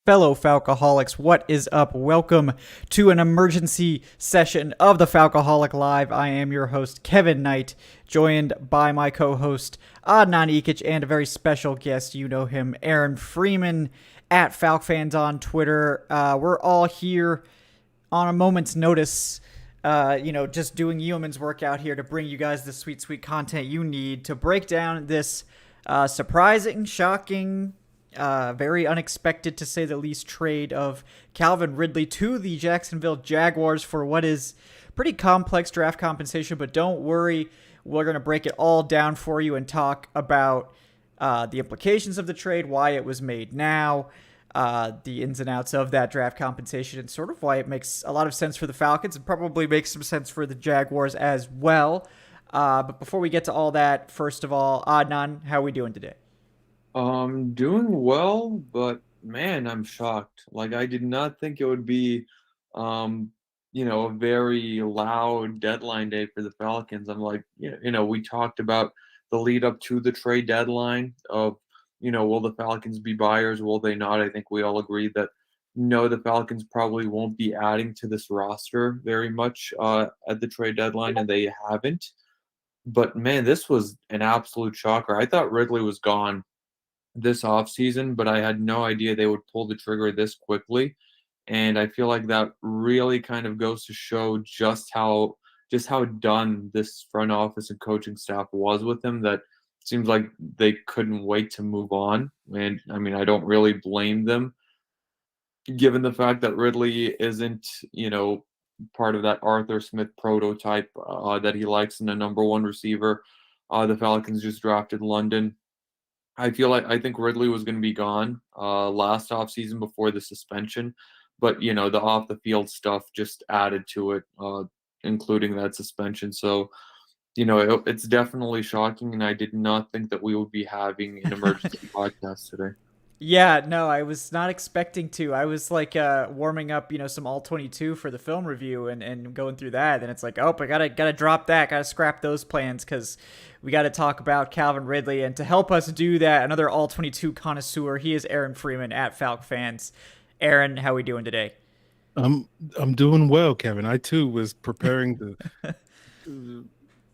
fellow Falcoholics, what is up? Welcome to an emergency session of the Falcoholic Live. I am your host, Kevin Knight, joined by my co-host, Adnan Ikic, and a very special guest. You know him, Aaron Freeman, at FalcFans on Twitter. We're all here on a moment's notice, just doing yeoman's work out here to bring you guys the sweet, sweet content you need to break down this surprising, shocking, very unexpected, to say the least, trade of Calvin Ridley to the Jacksonville Jaguars for what is pretty complex draft compensation. But don't worry, we're going to break it all down for you and talk about the implications of the trade, why it was made now, the ins and outs of that draft compensation, and sort of why it makes a lot of sense for the Falcons and probably makes some sense for the Jaguars as well. But before we get to all that, first of all, Adnan, how are we doing today? Doing well, but man, I'm shocked. Like, I did not think it would be, a very loud deadline day for the Falcons. I'm like, we talked about the lead up to the trade deadline of, will the Falcons be buyers? Will they not? I think we all agreed that no, the Falcons probably won't be adding to this roster very much at the trade deadline, and they haven't. But man, this was an absolute shocker. I thought Ridley was gone this offseason, but I had no idea they would pull the trigger this quickly. And I feel like that really kind of goes to show just how done this front office and coaching staff was with him, that seems like they couldn't wait to move on. And I mean, I don't really blame them, given the fact that Ridley isn't, part of that Arthur Smith prototype that he likes in a number one receiver. The Falcons just drafted London. I think Ridley was going to be gone last offseason before the suspension, but the off the field stuff just added to it, including that suspension. So, it's definitely shocking, and I did not think that we would be having an emergency podcast today. Yeah, no, I was not expecting to. I was like warming up, some All 22 for the film review and going through that. And it's like, oh, I gotta drop that, gotta scrap those plans because we got to talk about Calvin Ridley. And to help us do that, another All 22 connoisseur, he is Aaron Freeman at FalcFans. Aaron, how are we doing today? I'm doing well, Kevin. I too was preparing to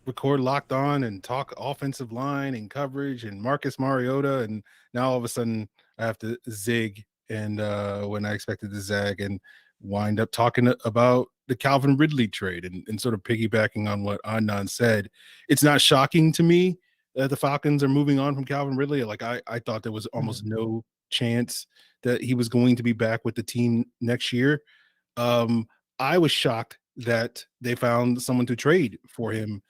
record Locked On and talk offensive line and coverage and Marcus Mariota, and now all of a sudden I have to zig, and when I expected to zag, and wind up talking about the Calvin Ridley trade and sort of piggybacking on what Adnan said. It's not shocking to me that the Falcons are moving on from Calvin Ridley. Like I thought there was almost no chance that he was going to be back with the team next year. I was shocked that they found someone to trade for him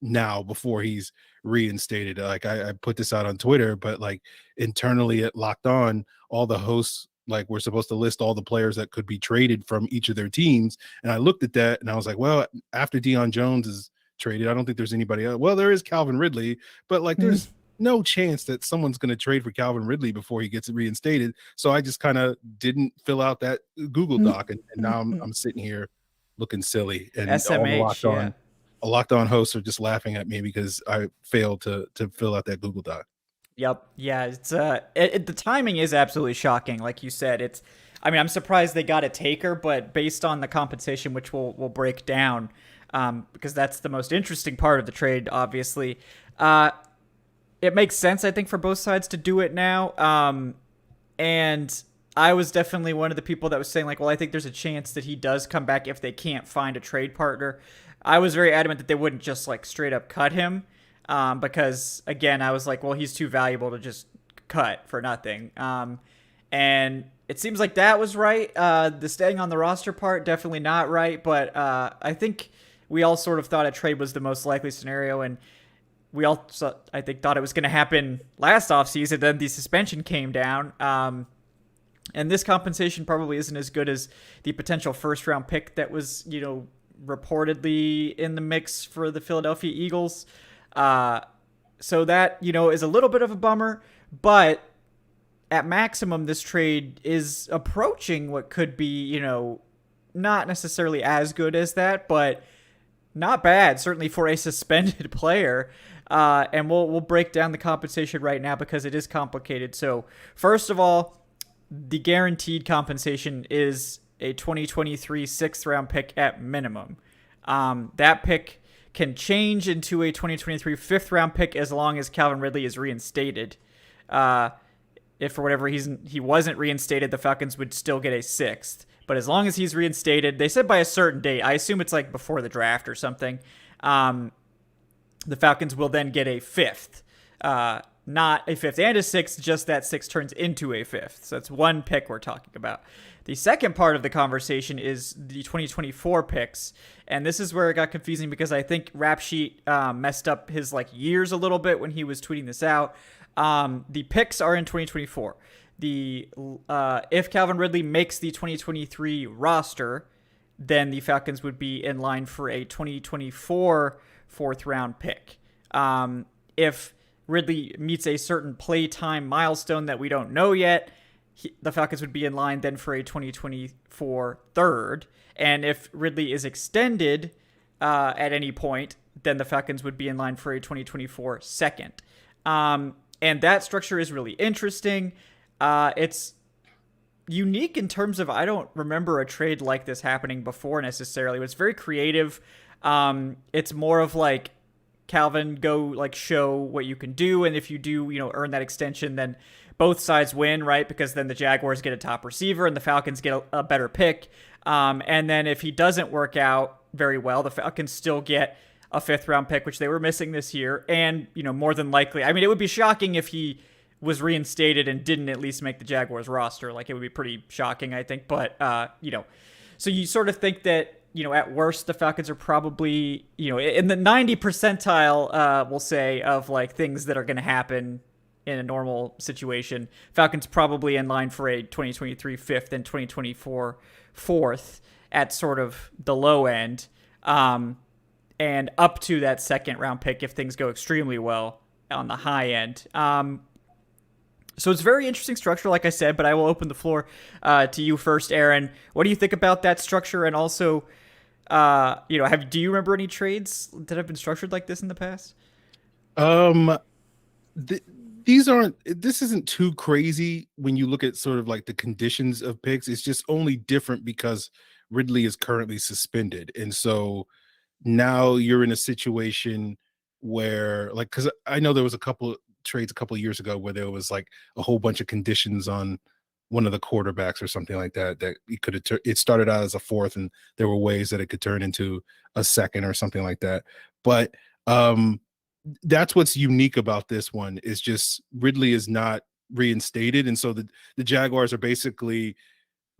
now before he's reinstated. Like I put this out on Twitter, but like internally at Locked On, all the hosts we're supposed to list all the players that could be traded from each of their teams. And I looked at that and I was like, well, after Deion Jones is traded, I don't think there's anybody else. Well, there is Calvin Ridley, but there's no chance that someone's going to trade for Calvin Ridley before he gets reinstated. So I just kind of didn't fill out that Google Doc, and now I'm sitting here looking silly. And SMH, Locked On hosts are just laughing at me because I failed to fill out that Google Doc. Yep. Yeah. It's the timing is absolutely shocking. Like you said, I'm surprised they got a taker, but based on the compensation, which we'll break down, because that's the most interesting part of the trade, obviously, it makes sense, I think, for both sides to do it now. And I was definitely one of the people that was saying well, I think there's a chance that he does come back if they can't find a trade partner. I was very adamant that they wouldn't just straight up cut him. Because again, I was like, well, he's too valuable to just cut for nothing. And it seems like that was right. The staying on the roster part, definitely not right. But I think we all sort of thought a trade was the most likely scenario. And we all, I think, thought it was going to happen last offseason. Then the suspension came down. And this compensation probably isn't as good as the potential first round pick that was, reportedly in the mix for the Philadelphia Eagles. So that, is a little bit of a bummer, but at maximum, this trade is approaching what could be, not necessarily as good as that, but not bad, certainly for a suspended player. And we'll break down the compensation right now because it is complicated. So first of all, the guaranteed compensation is a 2023 sixth round pick at minimum. That pick can change into a 2023 fifth round pick as long as Calvin Ridley is reinstated. If for whatever reason he wasn't reinstated, the Falcons would still get a sixth. But as long as he's reinstated, they said by a certain date, I assume it's like before the draft or something, the Falcons will then get a fifth. Not a fifth and a sixth, just that sixth turns into a fifth. So that's one pick we're talking about. The second part of the conversation is the 2024 picks. And this is where it got confusing because I think Rap Sheet messed up his like years a little bit when he was tweeting this out. The picks are in 2024. If Calvin Ridley makes the 2023 roster, then the Falcons would be in line for a 2024 fourth round pick. If Ridley meets a certain playtime milestone that we don't know yet, the Falcons would be in line then for a 2024 third. And if Ridley is extended at any point, then the Falcons would be in line for a 2024 second. And that structure is really interesting. It's unique in terms of I don't remember a trade like this happening before necessarily. It's very creative. It's more of like Calvin, go like show what you can do, and if you do, earn that extension, then both sides win, right? Because then the Jaguars get a top receiver and the Falcons get a better pick. And then if he doesn't work out very well, the Falcons still get a fifth round pick, which they were missing this year. And, more than likely, I mean, it would be shocking if he was reinstated and didn't at least make the Jaguars roster. Like, it would be pretty shocking, I think. But, so you sort of think that, at worst, the Falcons are probably, in the 90 percentile, we'll say, of like things that are going to happen in a normal situation. Falcons probably in line for a 2023 fifth and 2024 fourth at sort of the low end, and up to that second round pick if things go extremely well on the high end. So it's very interesting structure, like I said, but I will open the floor to you first, Aaron. What do you think about that structure? And also, do you remember any trades that have been structured like this in the past? This isn't too crazy when you look at sort of like the conditions of picks. It's just only different because Ridley is currently suspended. And so now you're in a situation where, like, because I know there was a couple trades a couple of years ago where there was like a whole bunch of conditions on one of the quarterbacks or something like that it could have it started out as a fourth and there were ways that it could turn into a second or something like that. But that's what's unique about this one is just Ridley is not reinstated, and so the Jaguars are basically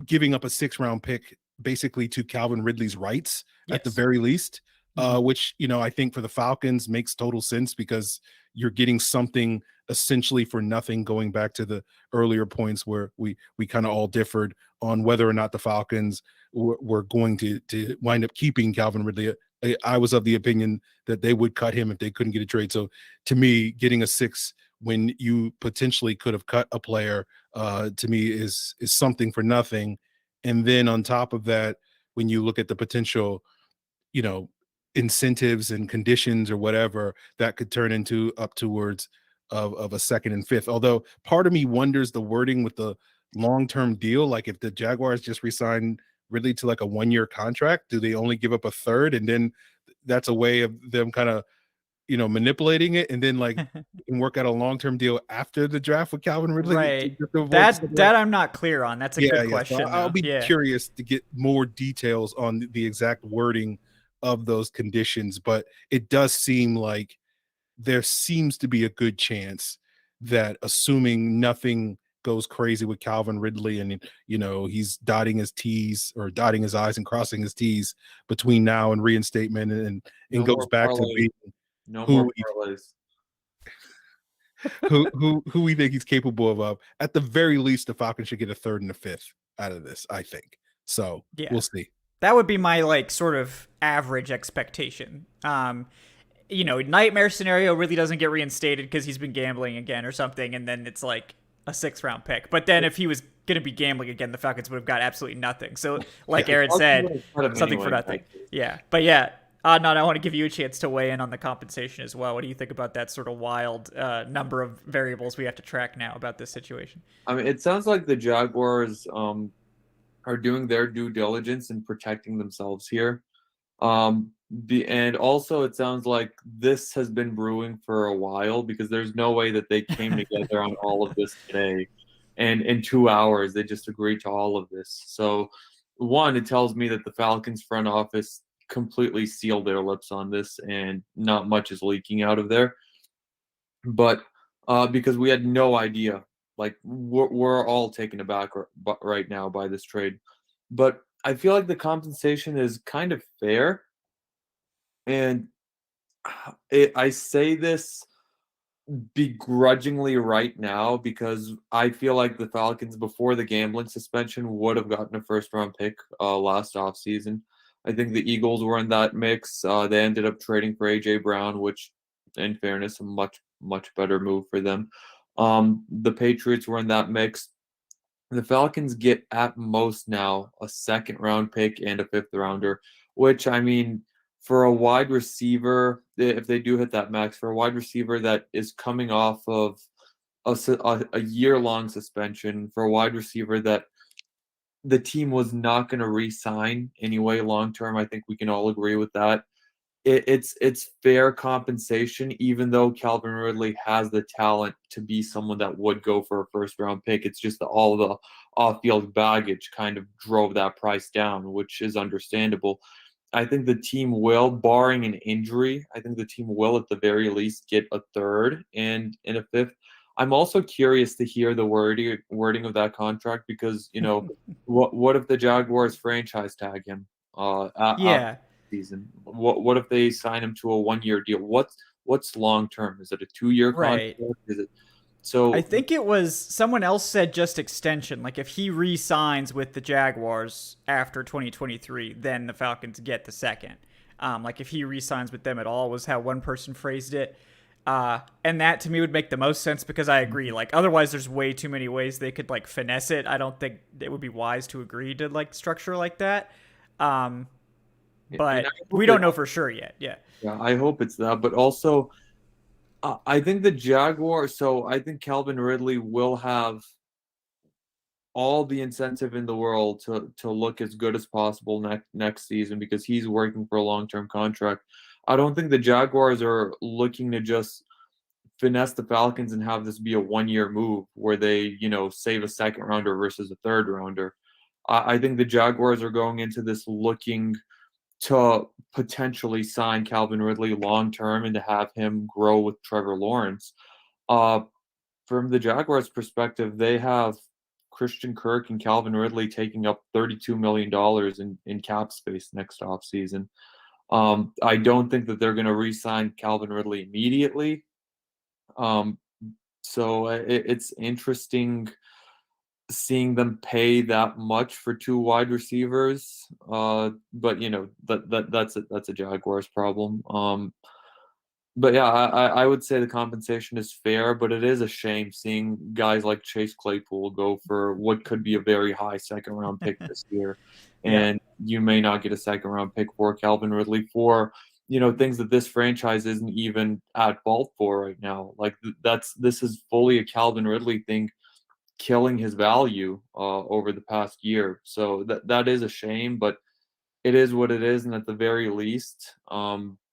giving up a 6th round pick basically to Calvin Ridley's rights at the very least, which I think for the Falcons makes total sense because you're getting something essentially for nothing, going back to the earlier points where we kind of all differed on whether or not the Falcons were going to wind up keeping Calvin Ridley. I was of the opinion that they would cut him if they couldn't get a trade. So to me, getting a 6 when you potentially could have cut a player, to me is something for nothing. And then on top of that, when you look at the potential, incentives and conditions or whatever that could turn into up towards of a 2nd and 5th. Although part of me wonders the wording with the long-term deal, like if the Jaguars just resign Ridley to like a 1-year contract, do they only give up a 3rd, and then that's a way of them kind of manipulating it, and then like you can work out a long-term deal after the draft with Calvin Ridley, right? That I'm not clear on. That's a good question. So I'll be curious to get more details on the exact wording of those conditions, but it does seem like there seems to be a good chance that, assuming nothing goes crazy with Calvin Ridley and he's dotting his T's or dotting his I's and crossing his T's between now and reinstatement, and goes back to being who we think he's capable of. At the very least, the Falcons should get a 3rd and a 5th out of this, I think. So we'll see. That would be my like sort of average expectation. Nightmare scenario really doesn't get reinstated because he's been gambling again or something, and then it's like a 6th round pick. But then if he was going to be gambling again, the Falcons would have got absolutely nothing. So like Aaron said, something for nothing. Yeah. But Adnan, I want to give you a chance to weigh in on the compensation as well. What do you think about that sort of wild number of variables we have to track now about this situation? I mean, it sounds like the Jaguars are doing their due diligence in protecting themselves here. And also it sounds like this has been brewing for a while, because there's no way that they came together on all of this today. And in 2 hours, they just agreed to all of this. So, one, it tells me that the Falcons front office completely sealed their lips on this, and not much is leaking out of there. But because we had no idea, like we're all taken aback right now by this trade. But I feel like the compensation is kind of fair, and I say this begrudgingly right now, because I feel like the Falcons, before the gambling suspension, would have gotten a first round pick last offseason. I think the Eagles were in that mix. They ended up trading for AJ Brown, which, in fairness, a much better move for them. The Patriots were in that mix. The Falcons get at most now a second round pick and a fifth rounder, which, I mean, for a wide receiver, if they do hit that max, for a wide receiver that is coming off of a year-long suspension, for a wide receiver that the team was not going to re-sign anyway long term, I think we can all agree with that. It's fair compensation, even though Calvin Ridley has the talent to be someone that would go for a first round pick. It's just that all the off-field baggage kind of drove that price down, which is understandable. I think the team will, barring an injury, I think the team will at the very least get a third and a fifth. I'm also curious to hear the wording of that contract, because, what if the Jaguars franchise tag him Yeah. season? What if they sign him to a 1-year deal? What's long term? Is it a 2-year Right. contract? Is it so? I think it was someone else said just extension. Like if he re-signs with the Jaguars after 2023, then the Falcons get the second. Like if he re-signs with them at all, was how one person phrased it. And that to me would make the most sense, because I agree. Like otherwise, there's way too many ways they could like finesse it. I don't think it would be wise to agree to like structure like that. But we don't know for sure yet. Yeah. Yeah, I hope it's that. But also, I think the Jaguars. So I think Calvin Ridley will have all the incentive in the world to look as good as possible next season, because he's working for a long-term contract. I don't think the Jaguars are looking to just finesse the Falcons and have this be a 1-year move where they, save a second rounder versus a third rounder. I think the Jaguars are going into this looking to potentially sign Calvin Ridley long term and to have him grow with Trevor Lawrence. From the Jaguars' perspective, they have Christian Kirk and Calvin Ridley taking up $32 million in cap space next offseason. I don't think that they're going to re-sign Calvin Ridley immediately. So it's interesting seeing them pay that much for two wide receivers. But that's a Jaguars problem. But yeah, I would say the compensation is fair, but it is a shame seeing guys like Chase Claypool go for what could be a very high second round pick this year. And you may not get a second round pick for Calvin Ridley for, things that this franchise isn't even at fault for right now. Like this is fully a Calvin Ridley thing, killing his value over the past year. So that is a shame, but it is what it is. And at the very least,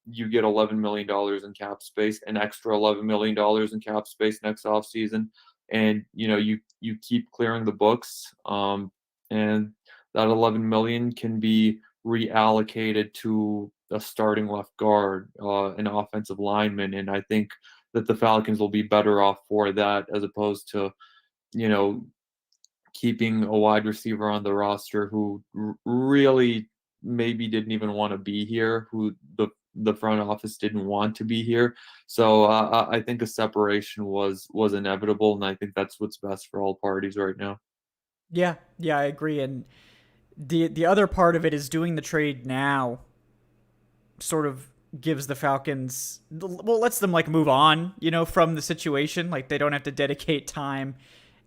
you get $11 million in cap space, an extra $11 million in cap space next offseason. And, you keep clearing the books. And that $11 million can be reallocated to a starting left guard, an offensive lineman. And I think that the Falcons will be better off for that, as opposed to, keeping a wide receiver on the roster who really maybe didn't even want to be here, who the front office didn't want to be here. So I think a separation was inevitable, and I think that's what's best for all parties right now. Yeah, I agree. And the other part of it is doing the trade now sort of gives the Falcons, lets them like move on, from the situation. Like they don't have to dedicate time,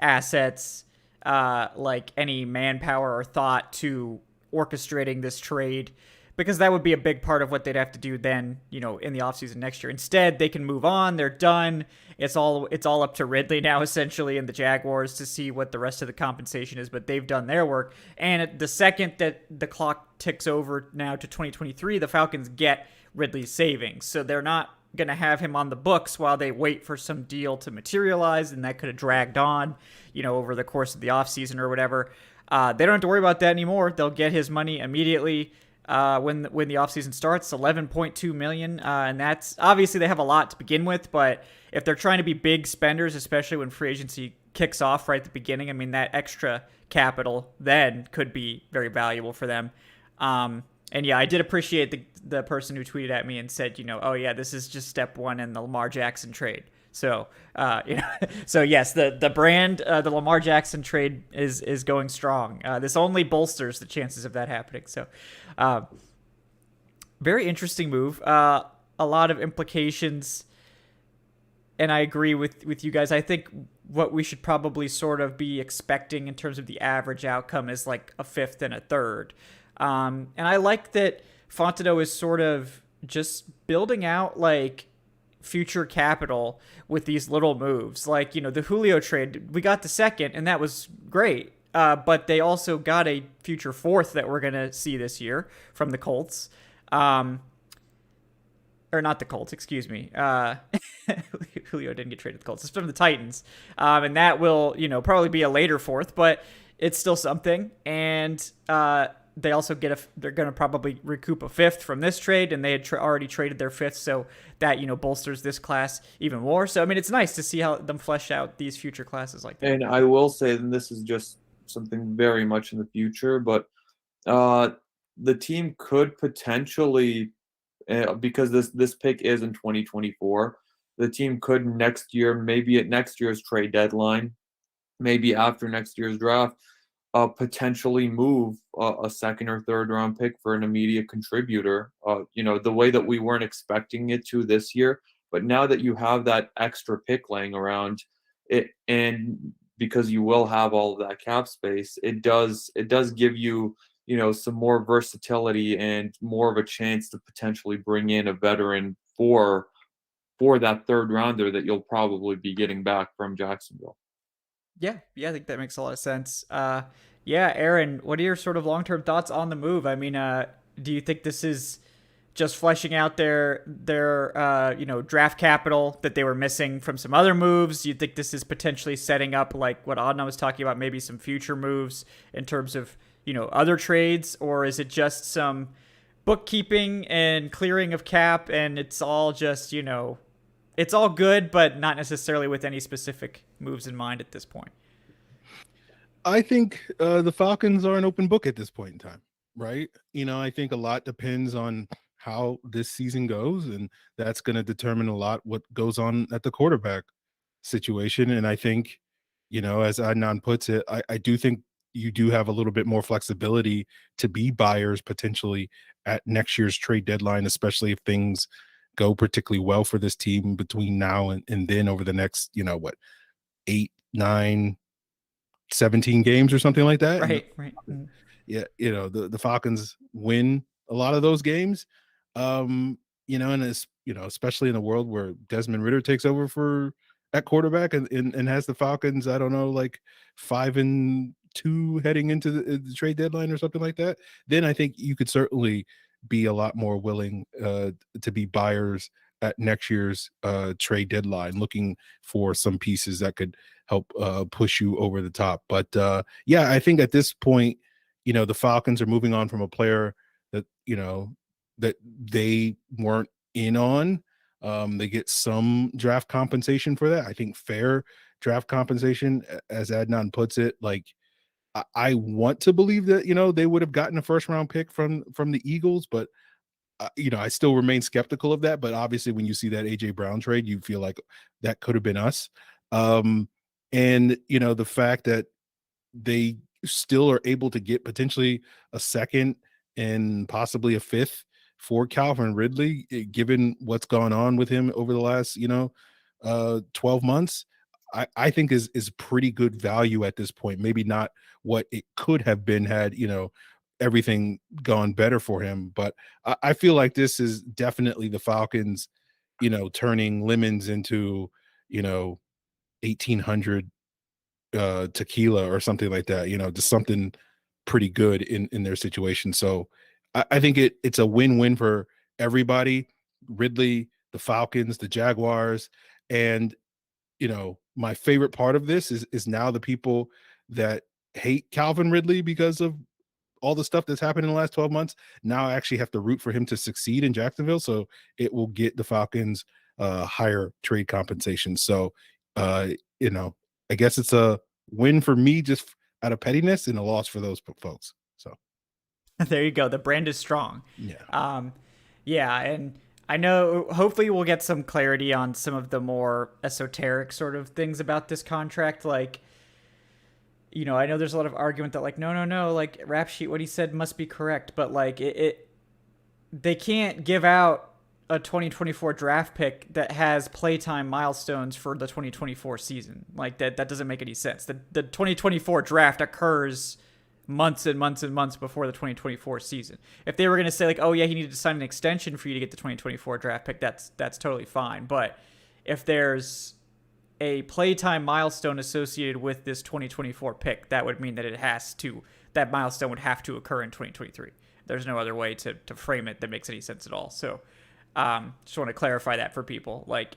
assets, like any manpower or thought to orchestrating this trade, because that would be a big part of what they'd have to do then, in the offseason next year. Instead, they can move on. They're done. It's all up to Ridley now, essentially, and the Jaguars to see what the rest of the compensation is, but they've done their work. And the second that the clock ticks over now to 2023, the Falcons get Ridley's savings. So they're not going to have him on the books while they wait for some deal to materialize, and that could have dragged on, over the course of the offseason or whatever. They don't have to worry about that anymore. They'll get his money immediately when the offseason starts, $11.2 million. And that's obviously they have a lot to begin with, but if they're trying to be big spenders, especially when free agency kicks off right at the beginning, I mean, that extra capital then could be very valuable for them. And yeah, I did appreciate the person who tweeted at me and said, oh yeah, this is just step one in the Lamar Jackson trade. So, so yes, the brand, the Lamar Jackson trade is going strong. This only bolsters the chances of that happening. So, very interesting move. A lot of implications, and I agree with you guys. I think what we should probably sort of be expecting in terms of the average outcome is like a fifth and a third. And I like that Fontenot is sort of just building out like future capital with these little moves. Like, the Julio trade, we got the second, and that was great. But they also got a future fourth that we're going to see this year from the Colts. Or not the Colts, excuse me. Julio didn't get traded to the Colts. It's from the Titans. And that will, probably be a later fourth, but it's still something. And they also they're going to probably recoup a fifth from this trade, and they had already traded their fifth, so that, bolsters this class even more. So, I mean, it's nice to see how them flesh out these future classes like that. And I will say, and this is just something very much in the future, but the team could potentially, because this pick is in 2024, the team could next year, maybe at next year's trade deadline, maybe after next year's draft, potentially move a second or third round pick for an immediate contributor, the way that we weren't expecting it to this year. But now that you have that extra pick laying around it, and because you will have all of that cap space, it does give you, some more versatility and more of a chance to potentially bring in a veteran for that third rounder that you'll probably be getting back from Jacksonville. Yeah, I think that makes a lot of sense. Yeah, Aaron, what are your sort of long-term thoughts on the move? I mean, do you think this is just fleshing out their draft capital that they were missing from some other moves? Do you think this is potentially setting up like what Adnan was talking about, maybe some future moves in terms of, other trades? Or is it just some bookkeeping and clearing of cap, and it's all just, it's all good, but not necessarily with any specific moves in mind at this point? I think the Falcons are an open book at this point in time, right? I think a lot depends on how this season goes, and that's going to determine a lot what goes on at the quarterback situation. And I think, as Adnan puts it, I do think you do have a little bit more flexibility to be buyers potentially at next year's trade deadline, especially if things go particularly well for this team between now and then over the next, 8, 9, 17 games or something like that. Right. And, yeah, the Falcons win a lot of those games. And it's, especially in a world where Desmond Ridder takes over at quarterback and has the Falcons, I don't know, like 5-2 heading into the trade deadline or something like that, then I think you could certainly be a lot more willing to be buyers at next year's trade deadline, looking for some pieces that could help push you over the top. But yeah, I think at this point, the Falcons are moving on from a player that, that they weren't in on. They get some draft compensation for that. I think fair draft compensation, as Adnan puts it. Like, I want to believe that, they would have gotten a first round pick from the Eagles, but I still remain skeptical of that. But obviously when you see that AJ Brown trade, you feel like that could have been us. And the fact that they still are able to get potentially a second and possibly a fifth for Calvin Ridley, given what's gone on with him over the last, 12 months, I think is pretty good value at this point. Maybe not what it could have been had, everything gone better for him. But I feel like this is definitely the Falcons, turning lemons into, 1800 tequila or something like that, just something pretty good in their situation. So I think it's a win-win for everybody. Ridley, the Falcons, the Jaguars, and my favorite part of this is now the people that hate Calvin Ridley because of all the stuff that's happened in the last 12 months now actually have to root for him to succeed in Jacksonville. So it will get the Falcons higher trade compensation. So, I guess it's a win for me just out of pettiness and a loss for those folks. So There you go. The brand is strong. yeah. Yeah, and I know hopefully we'll get some clarity on some of the more esoteric sort of things about this contract. Like, I know there's a lot of argument that like, no, like rap sheet, what he said must be correct, but like they can't give out a 2024 draft pick that has playtime milestones for the 2024 season. Like that doesn't make any sense. The 2024 draft occurs months and months and months before the 2024 season. If they were going to say like, oh yeah, he needed to sign an extension for you to get the 2024 draft pick, that's totally fine. But if there's a playtime milestone associated with this 2024 pick, that would mean that that milestone would have to occur in 2023. There's no other way to frame it that makes any sense at all. So just want to clarify that for people. Like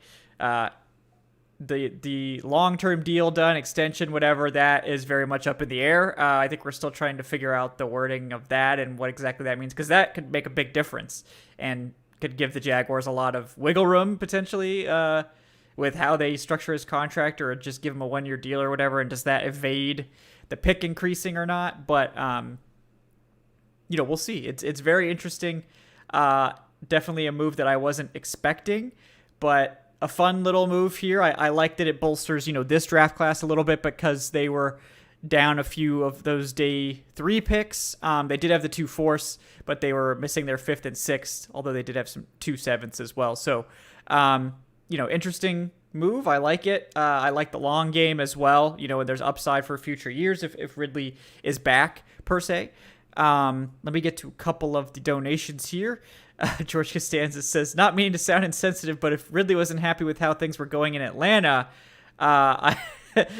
the long-term deal done, extension, whatever, that is very much up in the air. I think we're still trying to figure out the wording of that and what exactly that means, because that could make a big difference and could give the Jaguars a lot of wiggle room potentially with how they structure his contract, or just give him a 1-year deal or whatever. And does that evade the pick increasing or not? But we'll see. It's very interesting. Definitely a move that I wasn't expecting, but a fun little move here. I like that it bolsters, this draft class a little bit, because they were down a few of those day 3 picks. They did have the 2 4ths, but they were missing their 5th and 6th, although they did have some 2 7ths as well. So, interesting move. I like it. I like the long game as well, and there's upside for future years if Ridley is back per se. Let me get to a couple of the donations here. George Costanza says, not meaning to sound insensitive, but if Ridley wasn't happy with how things were going in Atlanta, I'm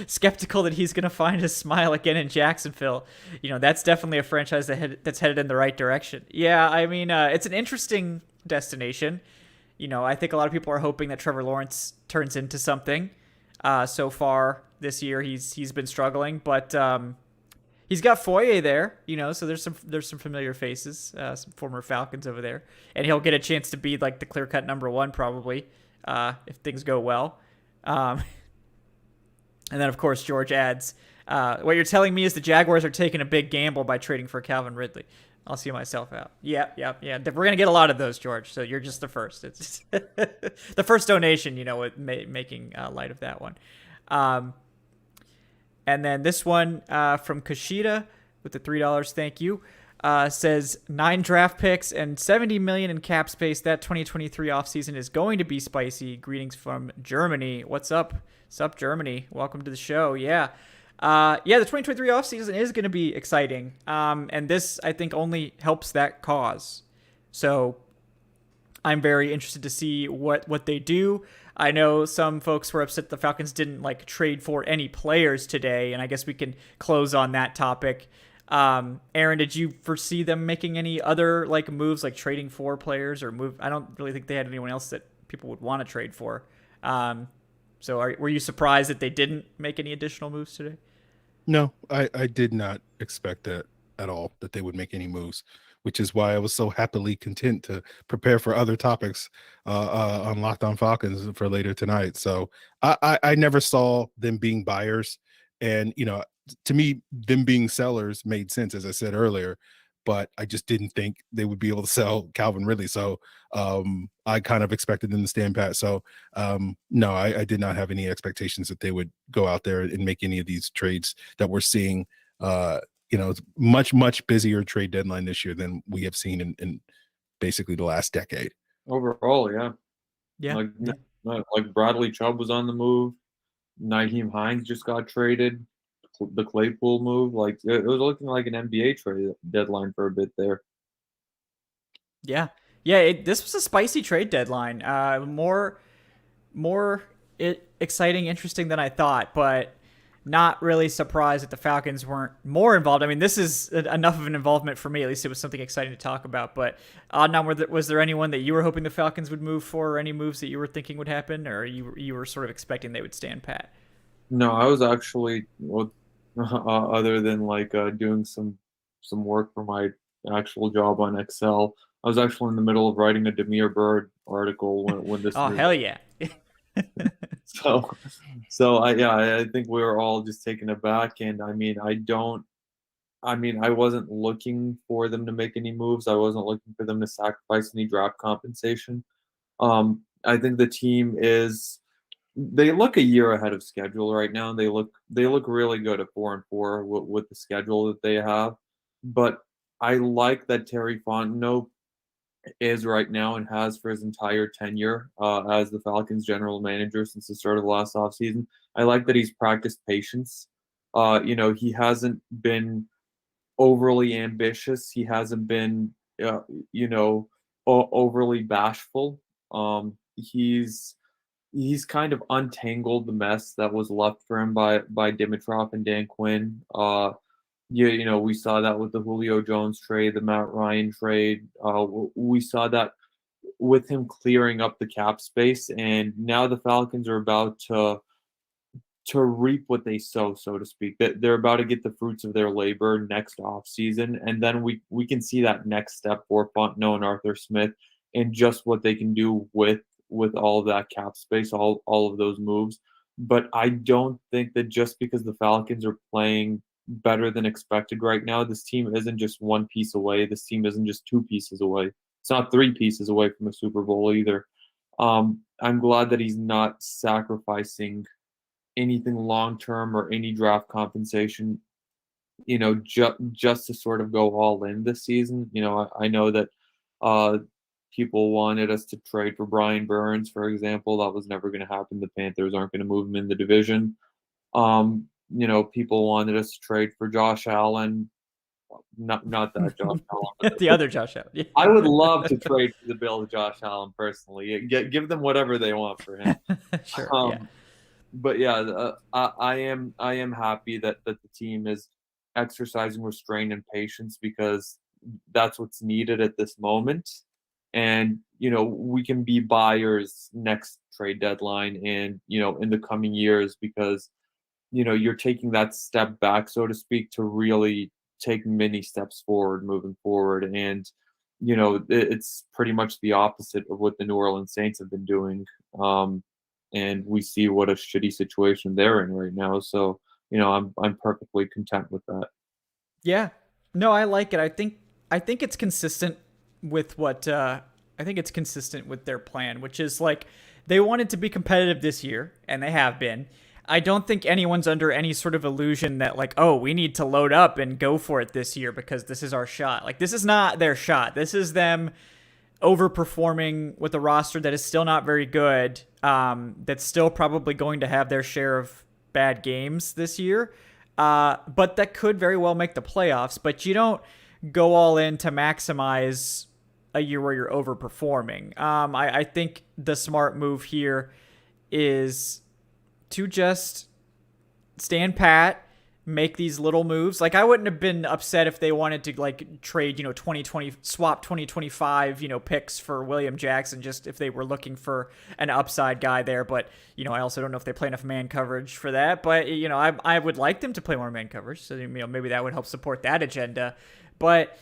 skeptical that he's going to find his smile again in Jacksonville. That's definitely a franchise that's headed in the right direction. Yeah, I mean, it's an interesting destination. I think a lot of people are hoping that Trevor Lawrence turns into something. So far this year, he's been struggling, but he's got Foye there, so there's some familiar faces, some former Falcons over there, and he'll get a chance to be like the clear-cut number 1 probably if things go well. And then of course George adds, "What you're telling me is the Jaguars are taking a big gamble by trading for Calvin Ridley." I'll see myself out. Yeah. We're gonna get a lot of those, George. So you're just the first. It's the first donation, with making light of that one. And then this one from Kushida with the $3, thank you, says 9 draft picks and $70 million in cap space. That 2023 offseason is going to be spicy. Greetings from Germany. What's up? What's up, Germany? Welcome to the show. Yeah. The 2023 offseason is going to be exciting. And this, I think, only helps that cause. So I'm very interested to see what they do. I know some folks were upset the Falcons didn't trade for any players today, and I guess we can close on that topic. Aaron, did you foresee them making any other moves, like trading for players or move? I don't really think they had anyone else that people would want to trade for. So were you surprised that they didn't make any additional moves today? No, I did not expect that at all, that they would make any moves, which is why I was so happily content to prepare for other topics on Locked On Falcons for later tonight. So I never saw them being buyers. And, to me, them being sellers made sense, as I said earlier, but I just didn't think they would be able to sell Calvin Ridley. So I kind of expected them to stand pat. So no, I did not have any expectations that they would go out there and make any of these trades that we're seeing. It's much busier trade deadline this year than we have seen in basically the last decade. Overall, yeah. Yeah. Like Bradley Chubb was on the move. Nyheim Hines just got traded. the Claypool move. Like it was looking like an NBA trade deadline for a bit there. Yeah. Yeah, this was a spicy trade deadline. More exciting, interesting than I thought, but not really surprised that the Falcons weren't more involved. I mean, this is enough of an involvement for me. At least it was something exciting to talk about. But Adnan, was there anyone that you were hoping the Falcons would move for, or any moves that you were thinking would happen, or you were sort of expecting they would stand pat? No, I was actually other than like doing some work for my actual job on Excel. I was actually in the middle of writing a Demir Bird article when this Oh, news. hell yeah. So, so I think we were all just taken aback, and I mean, I wasn't looking for them to make any moves. I wasn't looking for them to sacrifice any draft compensation. I think the team they look a year ahead of schedule right now. They look really good at 4-4 with the schedule that they have. But I like that Terry Fontenot is right now and has for his entire tenure as the Falcons general manager since the start of last offseason. I like that he's practiced patience. He hasn't been overly ambitious. He hasn't been, you know, overly bashful. He's kind of untangled the mess that was left for him by Dimitrov and Dan Quinn. We saw that with the Julio Jones trade, the Matt Ryan trade. We saw that with him clearing up the cap space, and now the Falcons are about to reap what they sow, so to speak. That they're about to get the fruits of their labor next offseason, and then we can see that next step for Fontenot and Arthur Smith, and just what they can do with all of that cap space, all of those moves. But I don't think that just because the Falcons are playing better than expected right now, this team isn't just one piece away. This team isn't just two pieces away. It's not three pieces away from a Super Bowl either. I'm glad that he's not sacrificing anything long term or any draft compensation, just to sort of go all in this season. I know that people wanted us to trade for Brian Burns, for example. That was never going to happen. The Panthers aren't going to move him in the division. People wanted us to trade for Josh Allen. Not that Josh Allen. The other Josh Allen. Yeah. I would love to trade for the Bills Josh Allen personally. Give them whatever they want for him. Sure. Yeah. But yeah, I am happy that the team is exercising restraint and patience, because that's what's needed at this moment. And we can be buyers next trade deadline and in the coming years, because you're taking that step back, so to speak, to really take many steps forward moving forward. And it's pretty much the opposite of what the New Orleans Saints have been doing. And we see what a shitty situation they're in right now. So I'm perfectly content with that. Yeah. No, I like it. I think it's consistent with their plan, which is like they wanted to be competitive this year, and they have been. I don't think anyone's under any sort of illusion that like, oh, we need to load up and go for it this year because this is our shot. Like, this is not their shot. This is them overperforming with a roster that is still not very good, that's still probably going to have their share of bad games this year, but that could very well make the playoffs. But you don't go all in to maximize a year where you're overperforming. I think the smart move here is to just stand pat, make these little moves. Like, I wouldn't have been upset if they wanted to like trade, 2020, swap 2025, picks for William Jackson, just if they were looking for an upside guy there. But, I also don't know if they play enough man coverage for that. But, I would like them to play more man coverage. So, maybe that would help support that agenda. But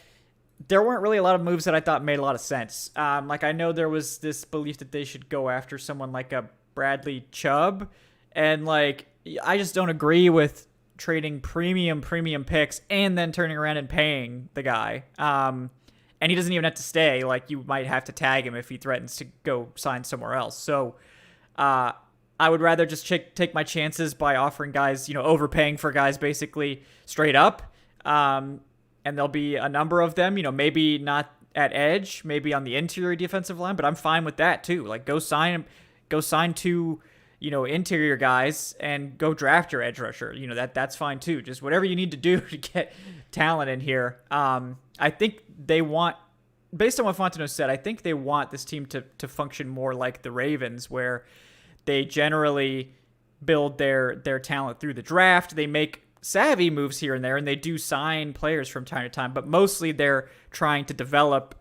there weren't really a lot of moves that I thought made a lot of sense. I know there was this belief that they should go after someone like a Bradley Chubb. And I just don't agree with trading premium picks and then turning around and paying the guy. And he doesn't even have to stay. Like, you might have to tag him if he threatens to go sign somewhere else. So I would rather just take my chances by offering guys, overpaying for guys basically straight up. And there'll be a number of them, maybe not at edge, maybe on the interior defensive line, but I'm fine with that too. Like, go sign two, interior guys and go draft your edge rusher. That's fine too. Just whatever you need to do to get talent in here. I think they want, based on what Fontenot said, I think they want this team to function more like the Ravens, where they generally build their talent through the draft. They make savvy moves here and there, and they do sign players from time to time, but mostly they're trying to develop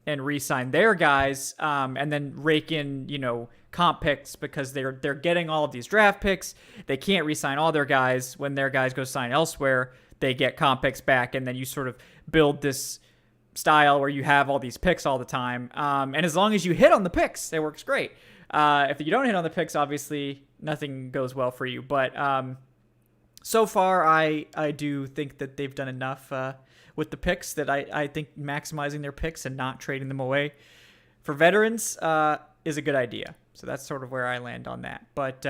and re-sign their guys, and then rake in, comp picks, because they're getting all of these draft picks. They can't re-sign all their guys. When their guys go sign elsewhere, they get comp picks back, and then you sort of build this style where you have all these picks all the time. And as long as you hit on the picks, it works great. If you don't hit on the picks, obviously nothing goes well for you. But so far, I do think that they've done enough with the picks that I think maximizing their picks and not trading them away for veterans is a good idea. So that's sort of where I land on that. But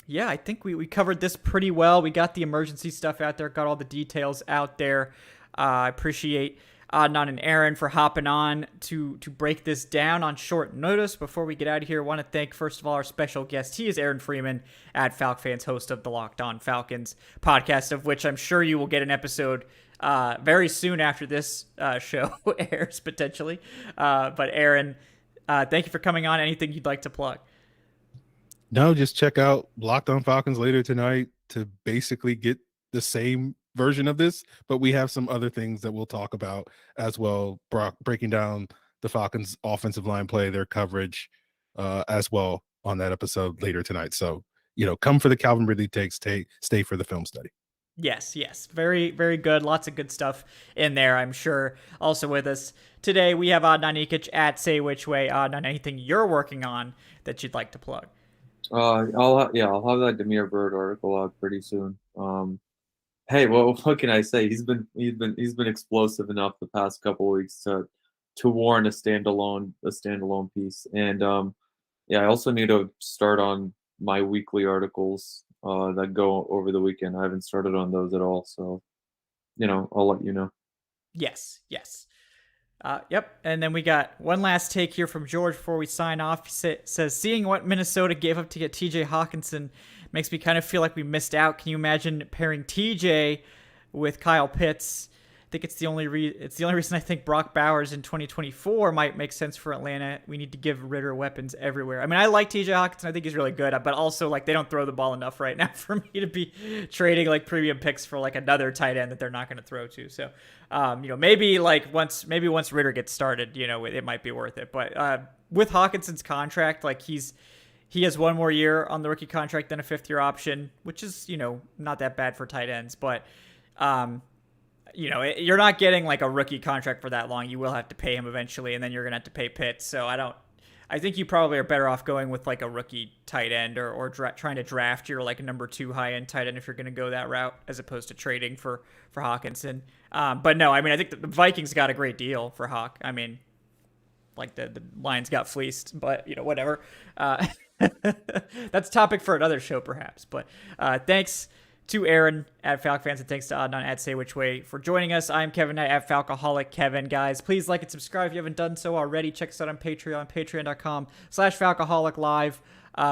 yeah, I think we covered this pretty well. We got the emergency stuff out there, got all the details out there. I appreciate Adnan and Aaron for hopping on to break this down on short notice. Before we get out of here, I want to thank, first of all, our special guest. He is Aaron Freeman, at Falcons, host of the Locked On Falcons podcast, of which I'm sure you will get an episode very soon after this show airs, potentially. But Aaron, thank you for coming on. Anything you'd like to plug? No, just check out Locked On Falcons later tonight to basically get the same version of this, but we have some other things that we'll talk about as well, breaking down the Falcons offensive line play, their coverage as well on that episode later tonight. So, come for the Calvin Ridley takes, stay for the film study. Yes. Very, very good. Lots of good stuff in there, I'm sure. Also with us today, we have Adnan Ikic at Say Which Way. Adnan, anything you're working on that you'd like to plug? I'll have that Demir Bird article out pretty soon. Hey, well, what can I say? He's been explosive enough the past couple of weeks to warrant a standalone piece. And I also need to start on my weekly articles that go over the weekend. I haven't started on those at all, so I'll let you know. Yes. Yep. And then we got one last take here from George before we sign off. He says, seeing what Minnesota gave up to get TJ Hawkinson makes me kind of feel like we missed out. Can you imagine pairing TJ with Kyle Pitts? I think it's the only reason I think Brock Bowers in 2024 might make sense for Atlanta. We need to give Ritter weapons everywhere. I mean, I like TJ Hawkinson. I think he's really good, but also they don't throw the ball enough right now for me to be trading premium picks for another tight end that they're not going to throw to. So, maybe once Ritter gets started, it might be worth it. But with Hawkinson's contract, he has one more year on the rookie contract than a fifth-year option, which is, not that bad for tight ends. But, you're not getting a rookie contract for that long. You will have to pay him eventually, and then you're going to have to pay Pitts. So I think you probably are better off going with a rookie tight end or trying to draft your number 2 high-end tight end if you're going to go that route, as opposed to trading for Hawkinson. But no, I mean, I think the Vikings got a great deal for Hawk. I mean, the Lions got fleeced, but, whatever. That's a topic for another show, perhaps. But thanks to Aaron at FalcFans, and thanks to Adnan at Say Which Way for joining us. I'm Kevin Knight at Falcoholic Kevin. Guys, please like and subscribe if you haven't done so already. Check us out on Patreon, patreon.com/Falcoholic Live.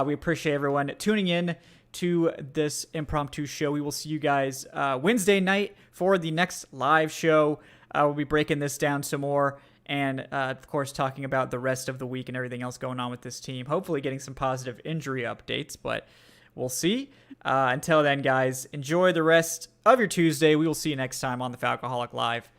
We appreciate everyone tuning in to this impromptu show. We will see you guys Wednesday night for the next live show. We'll be breaking this down some more, and of course talking about the rest of the week and everything else going on with this team. Hopefully getting some positive injury updates, but we'll see. Until then, guys, enjoy the rest of your Tuesday. We will see you next time on the Falcoholic Live.